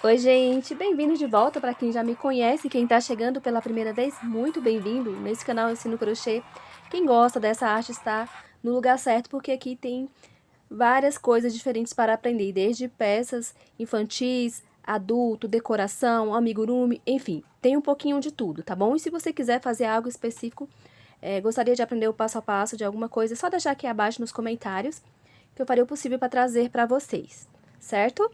Oi, gente! Bem-vindo de volta para quem já me conhece. Quem está chegando pela primeira vez, muito bem-vindo. Nesse canal eu ensino crochê. Quem gosta dessa arte está no lugar certo, porque aqui tem várias coisas diferentes para aprender, desde peças infantis, adulto, decoração, amigurumi, enfim, tem um pouquinho de tudo, tá bom? E se você quiser fazer algo específico, gostaria de aprender o passo a passo de alguma coisa, é só deixar aqui abaixo nos comentários, que eu farei o possível para trazer para vocês, certo?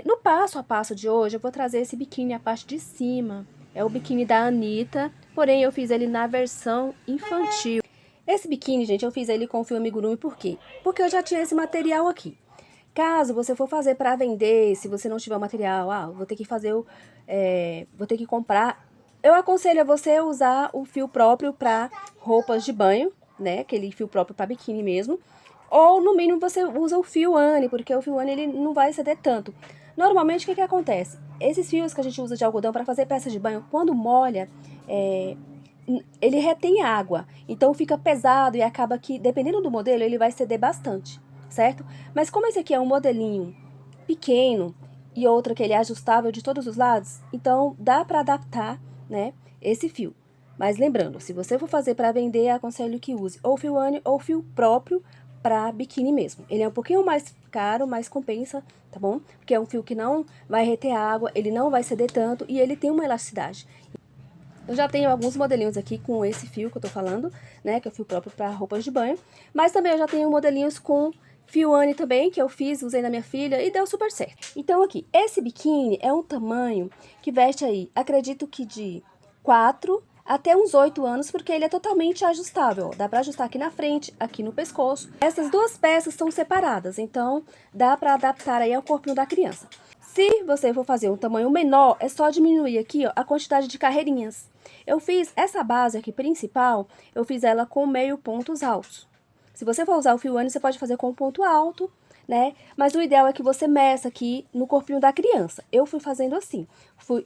No passo a passo de hoje, eu vou trazer esse biquíni, a parte de cima. É o biquíni da Anitta, porém eu fiz ele na versão infantil. Esse biquíni, gente, eu fiz ele com fio amigurumi, por quê? Porque eu já tinha esse material aqui. Caso você for fazer para vender, se você não tiver o material, vou ter que fazer vou ter que comprar. Eu aconselho a você usar o fio próprio para roupas de banho, né? Aquele fio próprio para biquíni mesmo. Ou, no mínimo, você usa o fio Anne, porque o fio Anne ele não vai ceder tanto. Normalmente, o que acontece? Esses fios que a gente usa de algodão para fazer peças de banho, quando molha, ele retém água. Então, fica pesado e acaba que, dependendo do modelo, ele vai ceder bastante, certo? Mas como esse aqui é um modelinho pequeno e outro que ele é ajustável de todos os lados, então dá para adaptar, né, esse fio. Mas lembrando, se você for fazer para vender, aconselho que use ou fio Anne ou fio próprio para biquíni mesmo. Ele é um pouquinho mais caro, mas compensa, tá bom? Porque é um fio que não vai reter água, ele não vai ceder tanto e ele tem uma elasticidade. Eu já tenho alguns modelinhos aqui com esse fio que eu tô falando, né, que é o fio próprio para roupas de banho, mas também eu já tenho modelinhos com fio Anne também, que eu fiz, usei na minha filha e deu super certo. Então aqui, esse biquíni é um tamanho que veste aí, acredito que de 4 até uns 8 anos, porque ele é totalmente ajustável. Dá pra ajustar aqui na frente, aqui no pescoço. Essas duas peças são separadas, então dá pra adaptar aí ao corpinho da criança. Se você for fazer um tamanho menor, é só diminuir aqui, ó, a quantidade de carreirinhas. Eu fiz essa base aqui principal, eu fiz ela com meio pontos altos. Se você for usar o fio Anne, você pode fazer com um ponto alto, né? Mas o ideal é que você meça aqui no corpinho da criança. Eu fui fazendo assim.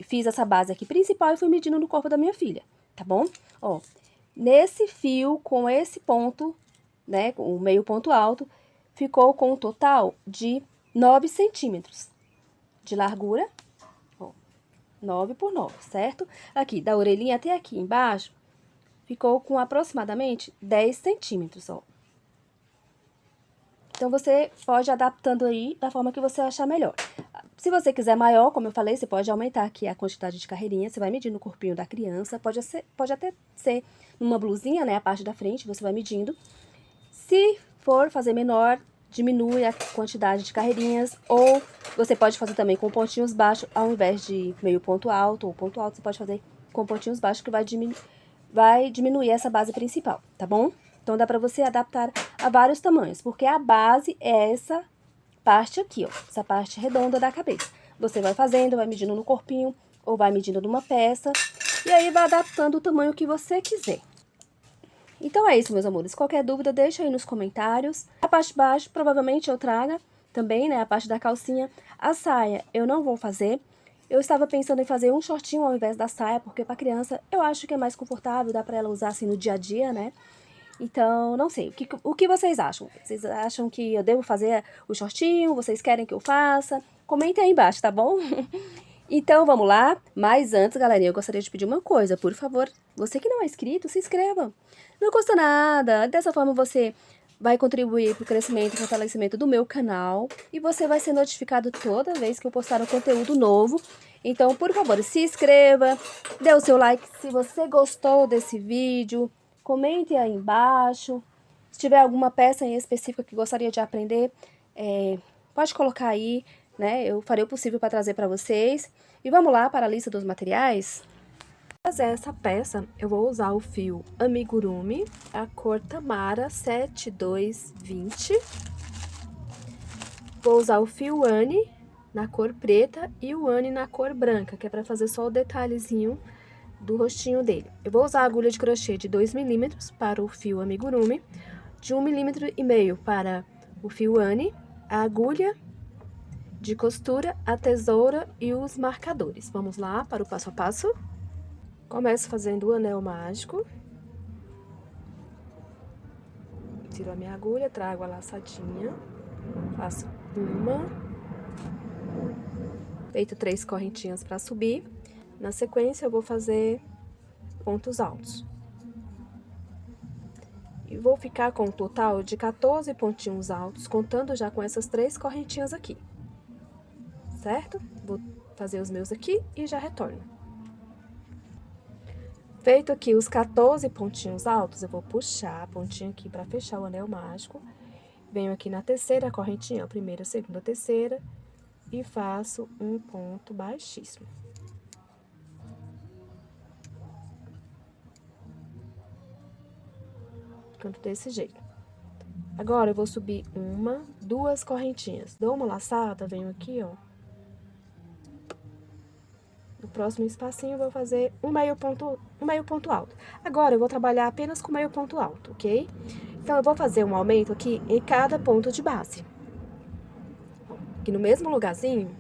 Fiz essa base aqui principal e fui medindo no corpo da minha filha, tá bom? Ó, nesse fio, com esse ponto, né, com o meio ponto alto, ficou com um total de 9 centímetros de largura, ó, 9 por 9, certo? Aqui, da orelhinha até aqui embaixo, ficou com aproximadamente 10 centímetros, ó. Então, você pode ir adaptando aí da forma que você achar melhor. Se você quiser maior, como eu falei, você pode aumentar aqui a quantidade de carreirinha. Você vai medindo o corpinho da criança. Pode até ser numa blusinha, né? A parte da frente, você vai medindo. Se for fazer menor, diminui a quantidade de carreirinhas. Ou você pode fazer também com pontinhos baixos, ao invés de meio ponto alto ou ponto alto, você pode fazer com pontinhos baixos, que vai diminuir essa base principal, tá bom? Então, dá pra você adaptar a vários tamanhos, porque a base é essa parte aqui, ó, essa parte redonda da cabeça. Você vai fazendo, vai medindo no corpinho, ou vai medindo numa peça, e aí vai adaptando o tamanho que você quiser. Então, é isso, meus amores. Qualquer dúvida, deixa aí nos comentários. A parte de baixo, provavelmente eu traga também, né, a parte da calcinha. A saia, eu não vou fazer. Eu estava pensando em fazer um shortinho ao invés da saia, porque pra criança eu acho que é mais confortável, dá pra ela usar assim no dia a dia, né? Então, não sei, o que vocês acham? Vocês acham que eu devo fazer o shortinho? Vocês querem que eu faça? Comentem aí embaixo, tá bom? Então, vamos lá. Mas antes, galerinha, eu gostaria de pedir uma coisa. Por favor, você que não é inscrito, se inscreva. Não custa nada. Dessa forma, você vai contribuir para o crescimento e fortalecimento do meu canal. E você vai ser notificado toda vez que eu postar um conteúdo novo. Então, por favor, se inscreva, dê o seu like se você gostou desse vídeo. Comente aí embaixo. Se tiver alguma peça em específica que gostaria de aprender, pode colocar aí, né? Eu farei o possível para trazer para vocês. E vamos lá para a lista dos materiais? Para fazer essa peça, eu vou usar o fio amigurumi, a cor Tamara 7220. Vou usar o fio Anne na cor preta e o Anne na cor branca, que é para fazer só o detalhezinho do rostinho dele. Eu vou usar a agulha de crochê de 2 milímetros para o fio amigurumi, de 1,5 milímetro para o fio Anne, a agulha de costura, a tesoura e os marcadores. Vamos lá para o passo a passo. Começo fazendo o anel mágico. Tiro a minha agulha, trago a laçadinha, faço uma, feito 3 correntinhas para subir. Na sequência, eu vou fazer pontos altos. E vou ficar com um total de 14 pontinhos altos, contando já com essas 3 correntinhas aqui. Certo? Vou fazer os meus aqui e já retorno. Feito aqui os 14 pontinhos altos, eu vou puxar a pontinha aqui para fechar o anel mágico. Venho aqui na terceira correntinha, primeira, segunda, terceira, e faço um ponto baixíssimo. Ficando desse jeito. Agora, eu vou subir uma, 2 correntinhas. Dou uma laçada, venho aqui, ó. No próximo espacinho, eu vou fazer um meio ponto alto. Agora, eu vou trabalhar apenas com meio ponto alto, ok? Então, eu vou fazer um aumento aqui em cada ponto de base. Aqui no mesmo lugarzinho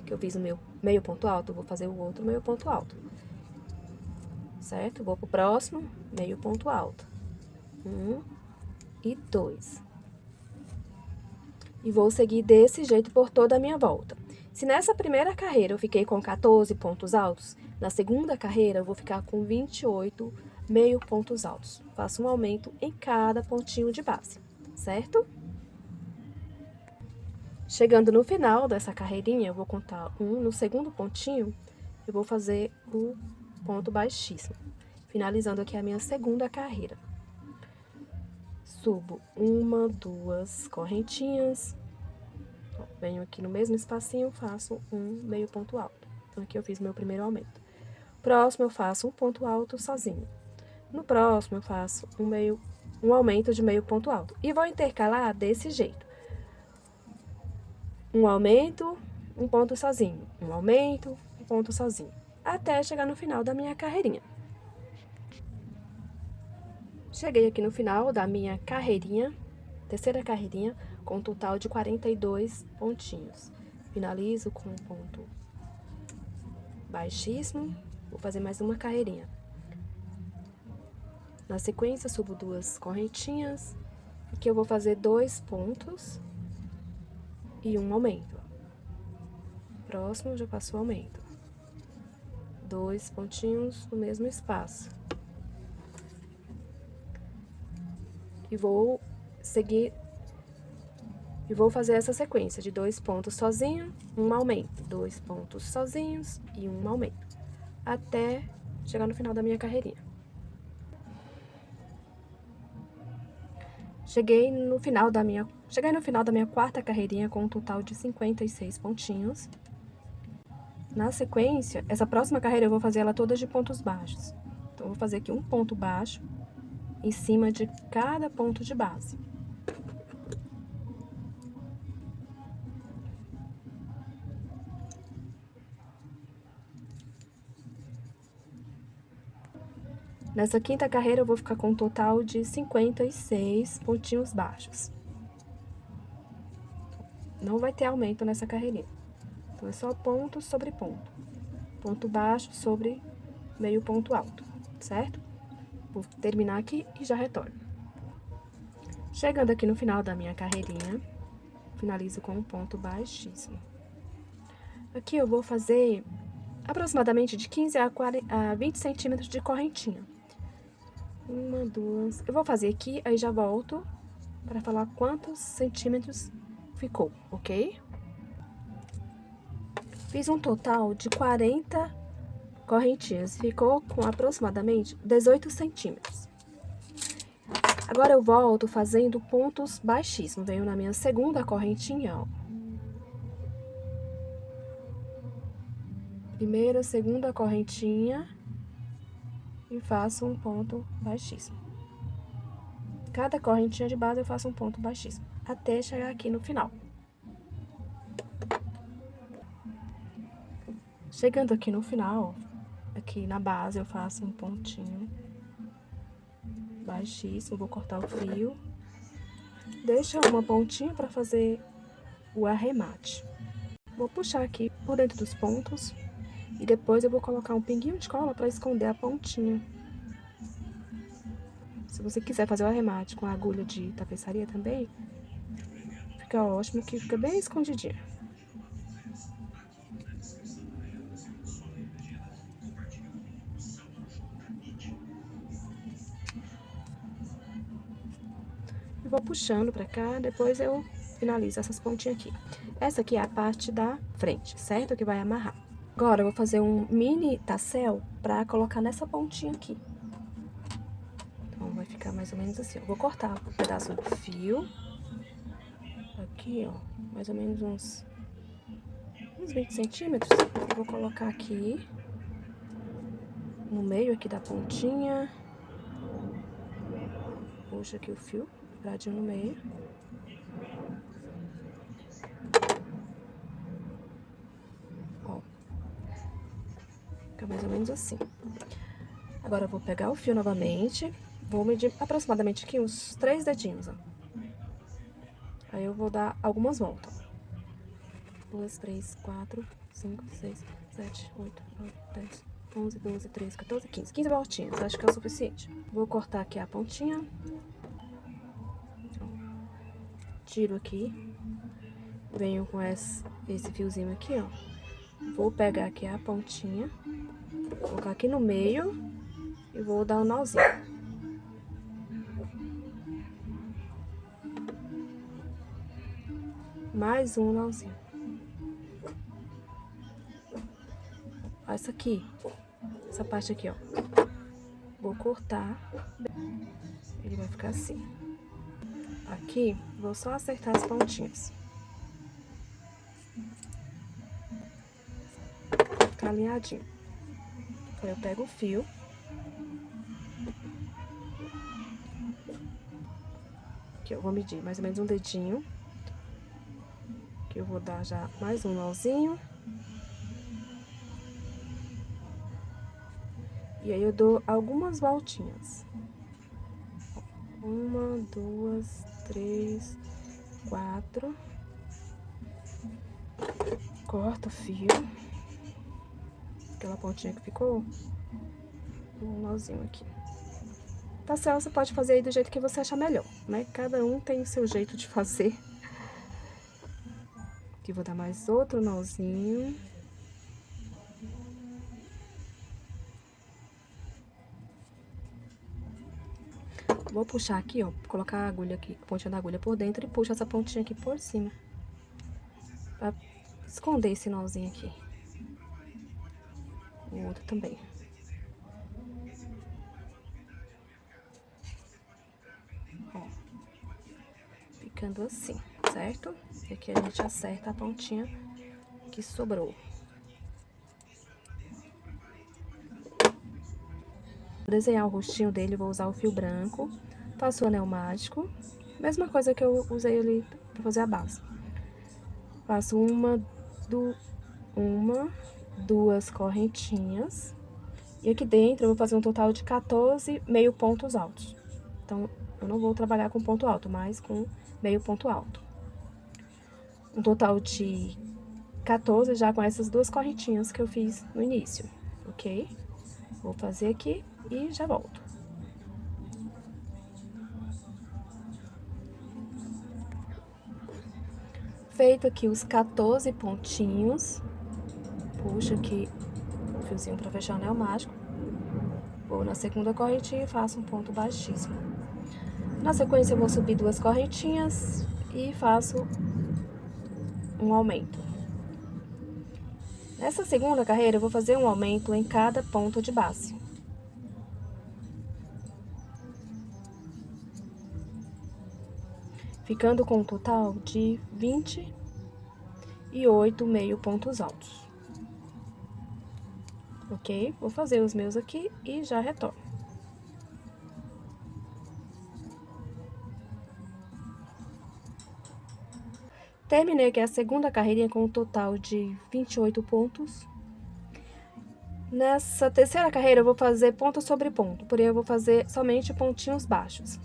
que eu fiz o meu meio ponto alto, eu vou fazer o outro meio ponto alto. Certo? Vou pro próximo, meio ponto alto. 1 e 2. E vou seguir desse jeito por toda a minha volta. Se nessa primeira carreira eu fiquei com 14 pontos altos, na segunda carreira eu vou ficar com 28 meio pontos altos. Faço um aumento em cada pontinho de base, certo? Chegando no final dessa carreirinha, eu vou contar no segundo pontinho, eu vou fazer o ponto baixíssimo, finalizando aqui a minha segunda carreira. Subo 1, 2 correntinhas. Venho aqui no mesmo espacinho, faço um meio ponto alto. Então, aqui eu fiz meu primeiro aumento. Próximo, eu faço um ponto alto sozinho. No próximo, eu faço um aumento de meio ponto alto. E vou intercalar desse jeito. Um aumento, um ponto sozinho. Um aumento, um ponto sozinho. Até chegar no final da minha carreirinha. Cheguei aqui no final da minha carreirinha, terceira carreirinha, com um total de 42 pontinhos. Finalizo com um ponto baixíssimo, vou fazer mais uma carreirinha. Na sequência, subo 2 correntinhas, aqui eu vou fazer 2 pontos e um aumento. Próximo, já faço o aumento. 2 pontinhos no mesmo espaço. E vou seguir... E vou fazer essa sequência de 2 pontos sozinho, um aumento, 2 pontos sozinhos e um aumento, até chegar no final da minha carreirinha. Cheguei no final da minha quarta carreirinha com um total de 56 pontinhos. Na sequência, essa próxima carreira eu vou fazer ela toda de pontos baixos. Então, eu vou fazer aqui um ponto baixo em cima de cada ponto de base. Nessa quinta carreira, eu vou ficar com um total de 56 pontinhos baixos. Não vai ter aumento nessa carreirinha. Então, é só ponto sobre ponto. Ponto baixo sobre meio ponto alto, certo? Vou terminar aqui e já retorno. Chegando aqui no final da minha carreirinha, finalizo com um ponto baixíssimo. Aqui eu vou fazer aproximadamente de 15 a 20 centímetros de correntinha. 1, 2... Eu vou fazer aqui, aí já volto para falar quantos centímetros ficou, ok? Fiz um total de 40 correntinhas, ficou com aproximadamente 18 centímetros. Agora, eu volto fazendo pontos baixíssimos. Venho na minha segunda correntinha, ó. Primeira, segunda correntinha e faço um ponto baixíssimo. Cada correntinha de base eu faço um ponto baixíssimo, até chegar aqui no final. Chegando aqui no final, aqui na base eu faço um pontinho baixíssimo, vou cortar o fio. Deixa uma pontinha para fazer o arremate. Vou puxar aqui por dentro dos pontos e depois eu vou colocar um pinguinho de cola para esconder a pontinha. Se você quiser fazer o arremate com a agulha de tapeçaria também, fica ótimo, que fica bem escondidinho. E vou puxando pra cá, depois eu finalizo essas pontinhas aqui. Essa aqui é a parte da frente, certo? Que vai amarrar. Agora, eu vou fazer um mini tassel pra colocar nessa pontinha aqui. Então, vai ficar mais ou menos assim. Eu vou cortar um pedaço do fio. Aqui, ó, mais ou menos uns 20 centímetros. Eu vou colocar aqui, no meio aqui da pontinha. Puxa aqui o fio, dobradinho no meio. Ó, fica mais ou menos assim. Agora eu vou pegar o fio novamente, vou medir aproximadamente aqui uns 3 dedinhos, ó. Aí eu vou dar algumas voltas. 2, 3, 4, 5, 6, 7, 8, 9, 10, 11, 12, 13, 14, 15. 15 voltinhas, acho que é o suficiente. Vou cortar aqui a pontinha. Tiro aqui. Venho com esse fiozinho aqui, ó. Vou pegar aqui a pontinha, colocar aqui no meio e vou dar um nozinho. Mais um nozinho. Essa aqui, essa parte aqui, ó. Vou cortar. Ele vai ficar assim. Aqui, vou só acertar as pontinhas. Ficar alinhadinho. Aí eu pego o fio. Aqui eu vou medir mais ou menos um dedinho. Aqui eu vou dar já mais um nozinho. E aí eu dou algumas voltinhas. 1, 2, 3, 4. Corta o fio. Aquela pontinha que ficou. Um nozinho aqui. Tassel você pode fazer aí do jeito que você achar melhor, né? Cada um tem o seu jeito de fazer. Aqui vou dar mais outro nozinho. Vou puxar aqui, ó, colocar a agulha aqui, a pontinha da agulha por dentro e puxo essa pontinha aqui por cima. Pra esconder esse nozinho aqui. O outro também. Ó. Ficando assim, certo? E aqui a gente acerta a pontinha que sobrou. Para desenhar o rostinho dele, vou usar o fio branco. Faço o anel mágico. Mesma coisa que eu usei ali pra fazer a base. Faço duas correntinhas. E aqui dentro eu vou fazer um total de 14 meio pontos altos. Então, eu não vou trabalhar com ponto alto, mas com meio ponto alto. Um total de 14 já com essas duas correntinhas que eu fiz no início, ok? Vou fazer aqui e já volto. Feito aqui os 14 pontinhos, puxo aqui o fiozinho para fechar o anel mágico. Vou na segunda correntinha e faço um ponto baixíssimo. Na sequência, eu vou subir duas correntinhas e faço um aumento. Nessa segunda carreira, eu vou fazer um aumento em cada ponto de base. Ficando com um total de 28 meio pontos altos. Ok? Vou fazer os meus aqui e já retorno. Terminei aqui a segunda carreirinha com um total de 28 pontos. Nessa terceira carreira, eu vou fazer ponto sobre ponto, porém eu vou fazer somente pontinhos baixos.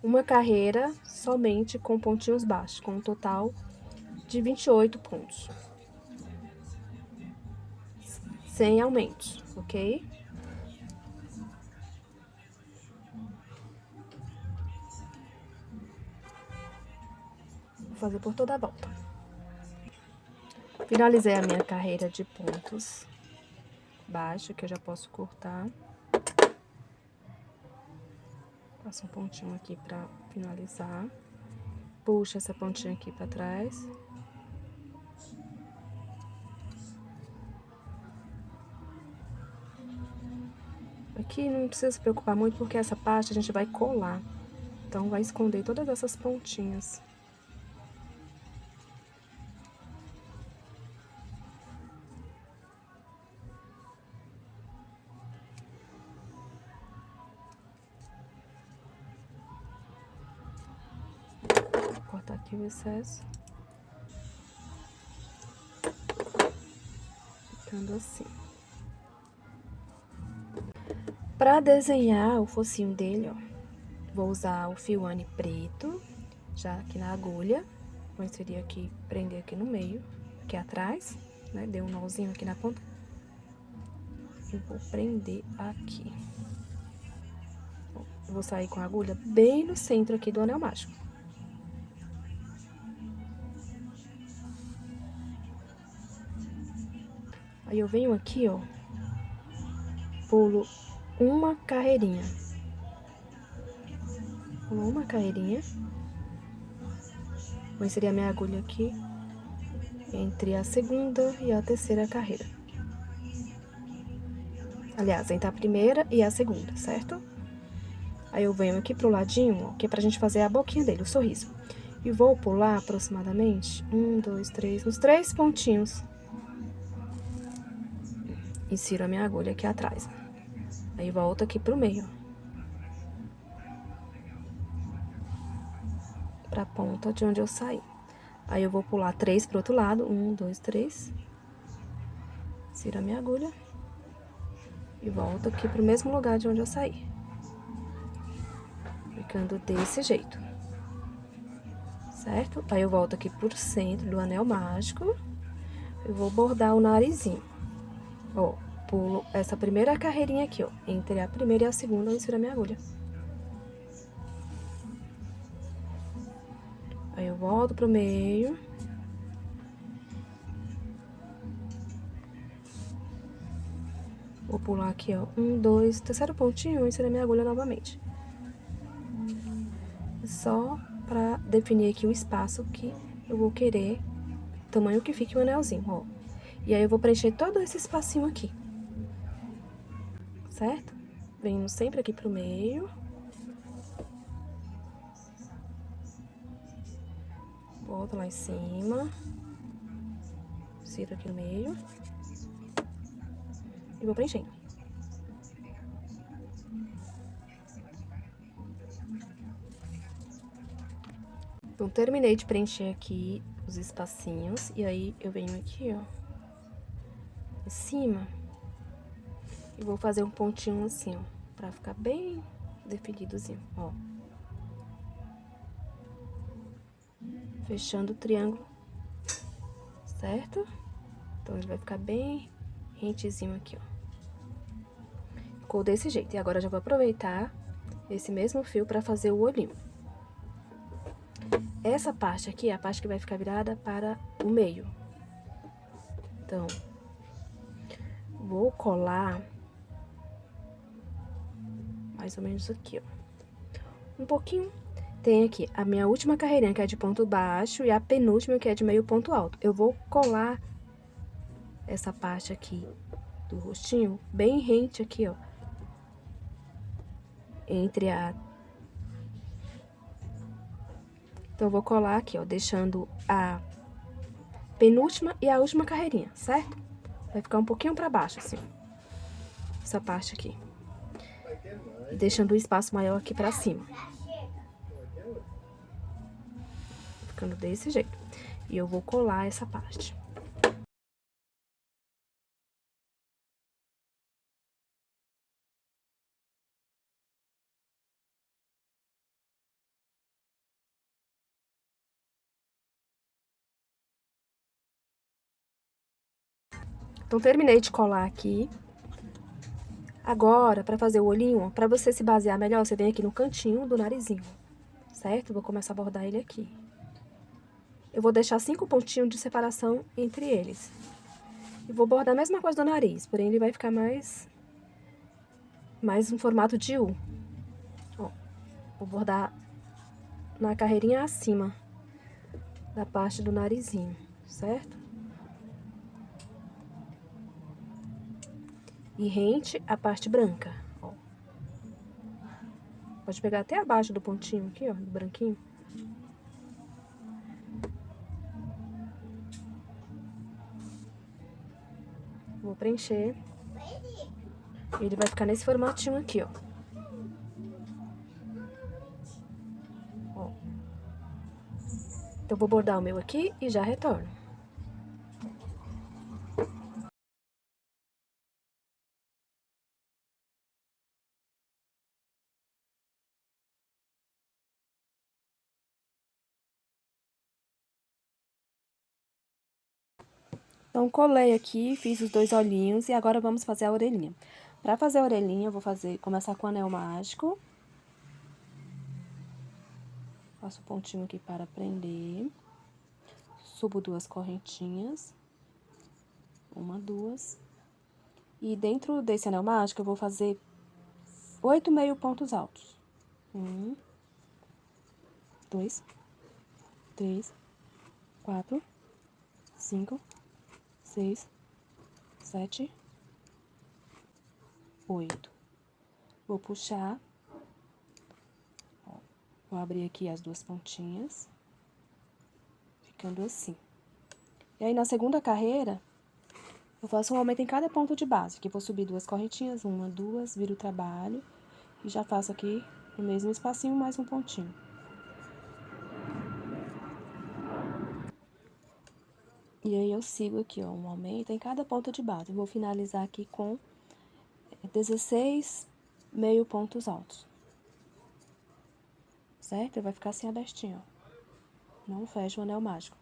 Uma carreira somente com pontinhos baixos, com um total de 28 pontos. Sem aumentos, ok? fazer por toda a volta. Finalizei a minha carreira de pontos baixos, que eu já posso cortar. Passo um pontinho aqui pra finalizar. Puxa essa pontinha aqui pra trás. Aqui não precisa se preocupar muito, porque essa parte a gente vai colar. Então, vai esconder todas essas pontinhas. Vou cortar aqui o excesso. Ficando assim. Pra desenhar o focinho dele, ó, vou usar o fio Anne preto, já aqui na agulha. Vou inserir aqui, prender aqui no meio, aqui atrás, né? Deu um nozinho aqui na ponta. E vou prender aqui. Eu vou sair com a agulha bem no centro aqui do anel mágico. Aí eu venho aqui, ó, pulo uma carreirinha. Pulo uma carreirinha. Vou inserir a minha agulha aqui entre a segunda e a terceira carreira. Aliás, entre a primeira e a segunda, certo? Aí eu venho aqui pro ladinho, ó, que é pra gente fazer a boquinha dele, o sorriso. E vou pular aproximadamente 1, 2, 3, uns 3 pontinhos. Insiro a minha agulha aqui atrás. Aí volto aqui pro meio. Pra ponta de onde eu saí. Aí eu vou pular 3 pro outro lado. 1, 2, 3. Insiro a minha agulha. E volto aqui pro mesmo lugar de onde eu saí. Ficando desse jeito. Certo? Aí eu volto aqui pro centro do anel mágico. Eu vou bordar o narizinho. Ó, pulo essa primeira carreirinha aqui, ó. Entre a primeira e a segunda, eu insiro a minha agulha. Aí eu volto pro meio. Vou pular aqui, ó. 1, 2, terceiro pontinho, eu insiro a minha agulha novamente. Só pra definir aqui o espaço que eu vou querer, o tamanho que fique o anelzinho, ó. E aí eu vou preencher todo esse espacinho aqui. Certo? Venho sempre aqui pro meio. Volto lá em cima. Insiro aqui no meio. E vou preenchendo. Então, terminei de preencher aqui os espacinhos. E aí, eu venho aqui, ó, em cima. E vou fazer um pontinho assim, ó, pra ficar bem definidozinho, ó. Fechando o triângulo, certo? Então, ele vai ficar bem rentezinho aqui, ó. Ficou desse jeito. E agora, eu já vou aproveitar esse mesmo fio pra fazer o olhinho. Essa parte aqui é a parte que vai ficar virada para o meio. Então, vou colar mais ou menos aqui, ó. Um pouquinho. Tem aqui a minha última carreirinha, que é de ponto baixo, e a penúltima, que é de meio ponto alto. Eu vou colar essa parte aqui do rostinho bem rente aqui, ó. Entre a... Então, eu vou colar aqui, ó, deixando a penúltima e a última carreirinha, certo? Vai ficar um pouquinho pra baixo, assim, essa parte aqui. E deixando o espaço maior aqui pra cima. Ficando desse jeito. E eu vou colar essa parte. Então, terminei de colar aqui. Agora, pra fazer o olhinho, ó, pra você se basear melhor, você vem aqui no cantinho do narizinho, certo? Vou começar a bordar ele aqui. eu vou deixar 5 pontinhos de separação entre eles. E vou bordar a mesma coisa do nariz, porém ele vai ficar mais um formato de U. Ó, vou bordar na carreirinha acima da parte do narizinho, certo? E rente a parte branca, ó. Pode pegar até abaixo do pontinho aqui, ó, do branquinho. Vou preencher. Ele vai ficar nesse formatinho aqui, ó. Ó. Então, vou bordar o meu aqui e já retorno. Então, colei aqui, fiz os 2 olhinhos e agora vamos fazer a orelhinha. Pra fazer a orelhinha, eu vou começar com o anel mágico. Faço o pontinho aqui para prender. Subo 2 correntinhas. 1, 2. E dentro desse anel mágico, eu vou fazer 8 meio pontos altos. 1, 2, 3, 4, 5, 6, 7, 8. Vou puxar. Ó, vou abrir aqui as 2 pontinhas. Ficando assim. E aí, na segunda carreira, eu faço um aumento em cada ponto de base. Aqui, vou subir 2 correntinhas, 1, 2, viro o trabalho. E já faço aqui, no mesmo espacinho, mais um pontinho. E aí, eu sigo aqui, ó, um aumento em cada ponto de base. Eu vou finalizar aqui com 16 meio pontos altos. Certo? Vai ficar assim abertinho, ó. Não fecha o anel mágico.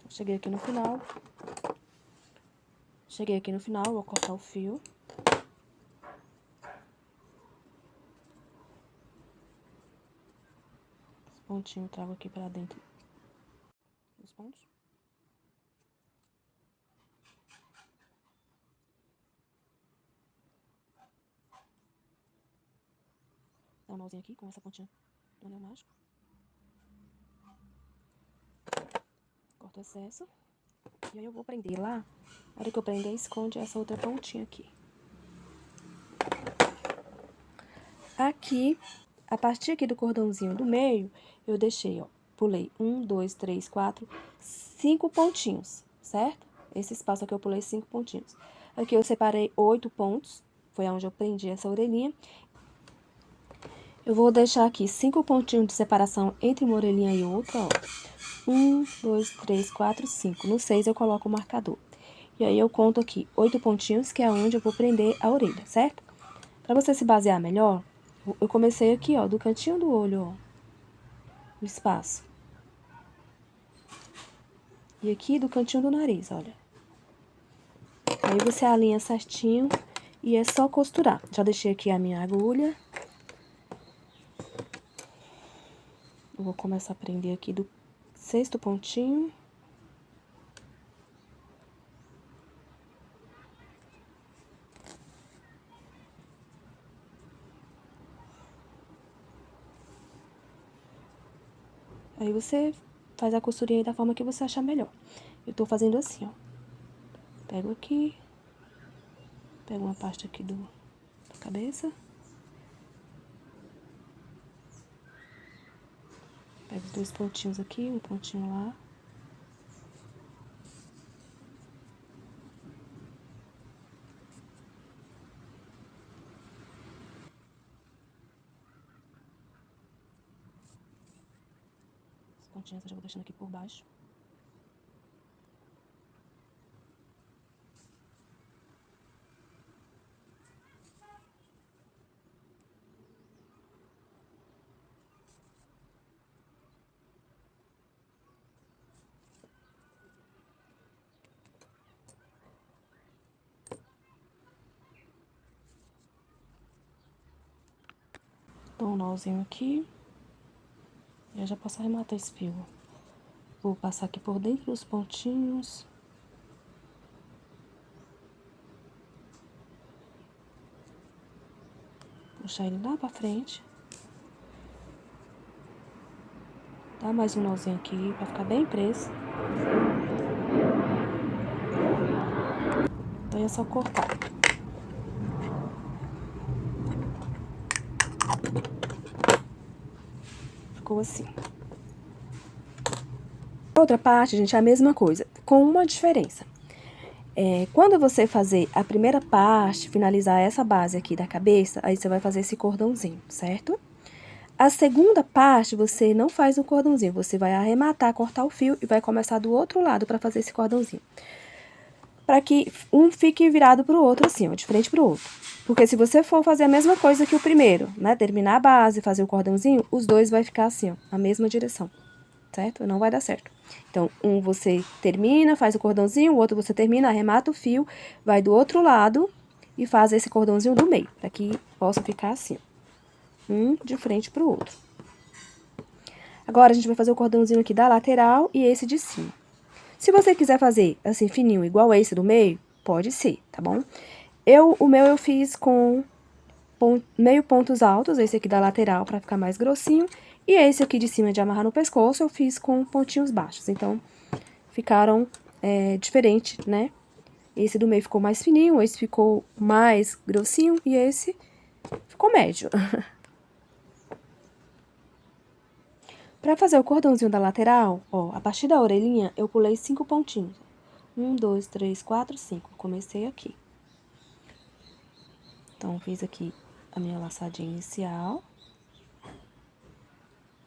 Cheguei aqui no final. Vou cortar o fio. Esse pontinho eu trago aqui pra dentro dos pontos. Dá um nozinho aqui com essa pontinha do anel mágico. Corto o excesso. E aí eu vou prender lá. Na hora que eu prender, esconde essa outra pontinha aqui. Aqui, a partir aqui do cordãozinho do meio, eu deixei, ó, pulei 1, 2, 3, 4, 5 pontinhos, certo? Esse espaço aqui eu pulei 5 pontinhos. Aqui eu separei 8 pontos, foi onde eu prendi essa orelhinha. Eu vou deixar aqui 5 pontinhos de separação entre uma orelhinha e outra, ó. 1, 2, 3, 4, 5. No 6 eu coloco o marcador. E aí eu conto aqui 8 pontinhos, que é onde eu vou prender a orelha, certo? Pra você se basear melhor, eu comecei aqui, ó, do cantinho do olho, ó, o espaço. E aqui do cantinho do nariz, olha. Aí você alinha certinho e é só costurar. Já deixei aqui a minha agulha. Eu vou começar a prender aqui do 6º pontinho. Aí você faz a costurinha aí da forma que você achar melhor. Eu tô fazendo assim, ó. Pego aqui. Pego uma parte aqui da cabeça. Pego 2 pontinhos aqui, um pontinho lá. As pontinhas eu já vou deixando aqui por baixo. Dou um nozinho aqui. E eu já posso arrematar esse fio. Vou passar aqui por dentro dos pontinhos. Puxar ele lá pra frente. Dá mais um nozinho aqui pra ficar bem preso. Então é só cortar. Ficou assim. Outra parte, gente, é a mesma coisa, com uma diferença. Quando você fazer a primeira parte, finalizar essa base aqui da cabeça, aí você vai fazer esse cordãozinho, certo? A segunda parte, você não faz o cordãozinho, você vai arrematar, cortar o fio e vai começar do outro lado pra fazer esse cordãozinho. Pra que um fique virado pro outro assim, ó, de frente pro outro. Porque se você for fazer a mesma coisa que o primeiro, né, terminar a base, fazer o cordãozinho, os dois vai ficar assim, ó, na mesma direção, certo? Não vai dar certo. Então, um você termina, faz o cordãozinho, o outro você termina, arremata o fio, vai do outro lado e faz esse cordãozinho do meio, pra que possa ficar assim, ó. Um de frente pro outro. Agora, a gente vai fazer o cordãozinho aqui da lateral e esse de cima. Se você quiser fazer assim, fininho, igual esse do meio, pode ser, tá bom? O meu eu fiz com meio pontos altos, esse aqui da lateral, pra ficar mais grossinho. E esse aqui de cima de amarrar no pescoço, eu fiz com pontinhos baixos. Então, ficaram diferente, né? Esse do meio ficou mais fininho, esse ficou mais grossinho e esse ficou médio. Pra fazer o cordãozinho da lateral, ó, a partir da orelhinha, eu pulei 5 pontinhos. 1, 2, 3, 4, 5. Comecei aqui. Então, fiz aqui a minha laçadinha inicial.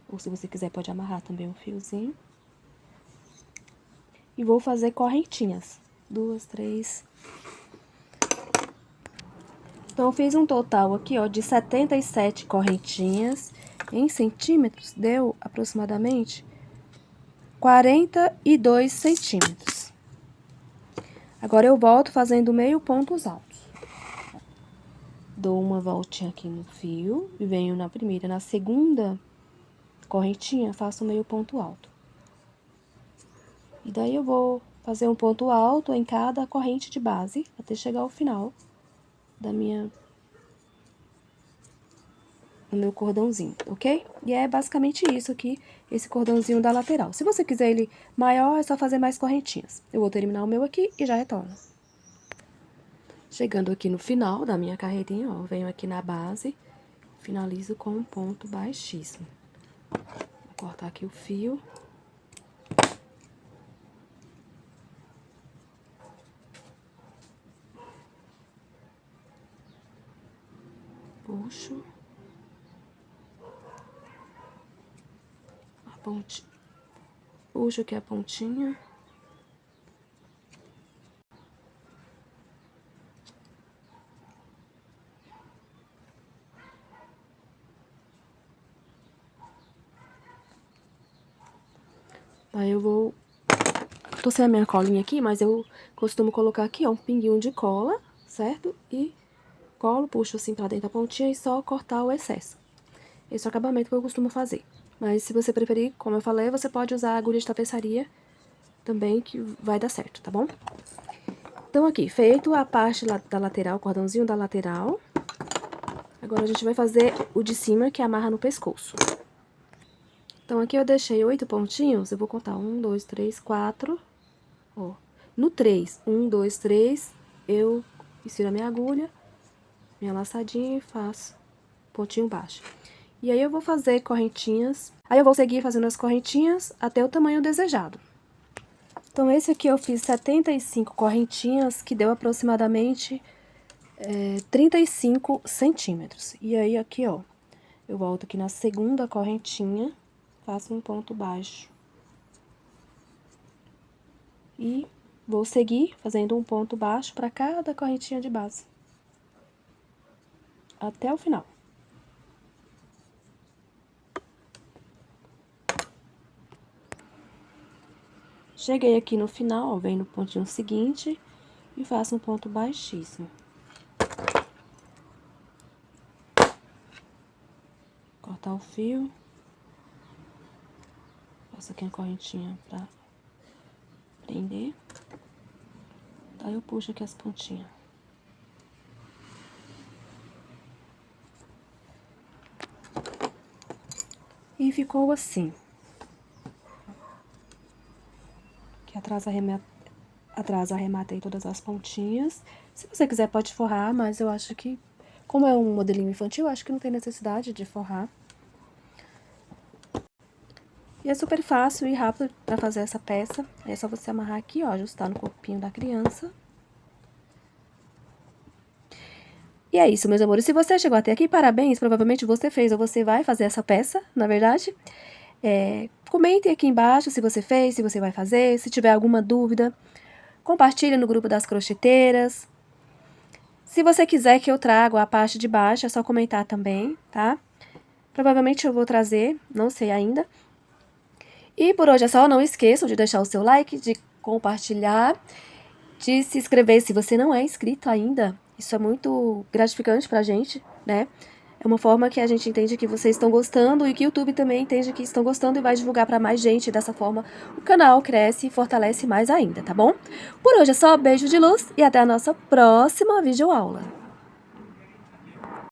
Ou se você quiser, pode amarrar também um fiozinho. E vou fazer correntinhas. 2, 3. Então, eu fiz um total aqui, ó, de 77 correntinhas. Em centímetros, deu aproximadamente 42 centímetros. Agora, eu volto fazendo meio pontos altos. Dou uma voltinha aqui no fio e venho na primeira. Na segunda correntinha, faço meio ponto alto. E daí, eu vou fazer um ponto alto em cada corrente de base, até chegar ao final do meu cordãozinho, ok? E é basicamente isso aqui, esse cordãozinho da lateral. Se você quiser ele maior, é só fazer mais correntinhas. Eu vou terminar o meu aqui e já retorno. Chegando aqui no final da minha carreirinha, ó, venho aqui na base, finalizo com um ponto baixíssimo. Vou cortar aqui o fio. Puxo. A pontinha. Puxo aqui a pontinha. Aí eu vou... Tô sem a minha colinha aqui, mas eu costumo colocar aqui, ó, um pinguinho de cola, certo? E colo, puxo assim pra dentro da pontinha e só cortar o excesso. Esse é o acabamento que eu costumo fazer. Mas se você preferir, como eu falei, você pode usar a agulha de tapeçaria também, que vai dar certo, tá bom? Então, aqui, feito a parte da lateral, o cordãozinho da lateral. Agora, a gente vai fazer o de cima, que amarra no pescoço. Então, aqui eu deixei 8 pontinhos, eu vou contar 1, 2, 3, 4, ó. No 3, 1, 2, 3, eu insiro a minha agulha, minha laçadinha e faço pontinho baixo. E aí, eu vou fazer correntinhas, aí eu vou seguir fazendo as correntinhas até o tamanho desejado. Então, esse aqui eu fiz 75 correntinhas, que deu aproximadamente 35 centímetros. E aí, aqui, ó, eu volto aqui na segunda correntinha, faço um ponto baixo. E vou seguir fazendo um ponto baixo para cada correntinha de base. Até o final. Cheguei aqui no final, ó, venho no pontinho seguinte e faço um ponto baixíssimo. Cortar o fio. Passo aqui a correntinha pra prender. Daí eu puxo aqui as pontinhas. E ficou assim. Aqui atrás arrematei todas as pontinhas. Se você quiser pode forrar, mas eu acho que, como é um modelinho infantil, eu acho que não tem necessidade de forrar. E é super fácil e rápido pra fazer essa peça. É só você amarrar aqui, ó, ajustar no corpinho da criança. E é isso, meus amores. Se você chegou até aqui, parabéns. Provavelmente você fez ou você vai fazer essa peça, na verdade. Comentem aqui embaixo se você fez, se você vai fazer. Se tiver alguma dúvida, compartilhe no grupo das crocheteiras. Se você quiser que eu traga a parte de baixo, é só comentar também, tá? Provavelmente eu vou trazer, não sei ainda. E por hoje é só. Não esqueçam de deixar o seu like, de compartilhar, de se inscrever se você não é inscrito ainda. Isso é muito gratificante pra gente, né? É uma forma que a gente entende que vocês estão gostando e que o YouTube também entende que estão gostando e vai divulgar pra mais gente. Dessa forma, o canal cresce e fortalece mais ainda, tá bom? Por hoje é só. Beijo de luz e até a nossa próxima videoaula.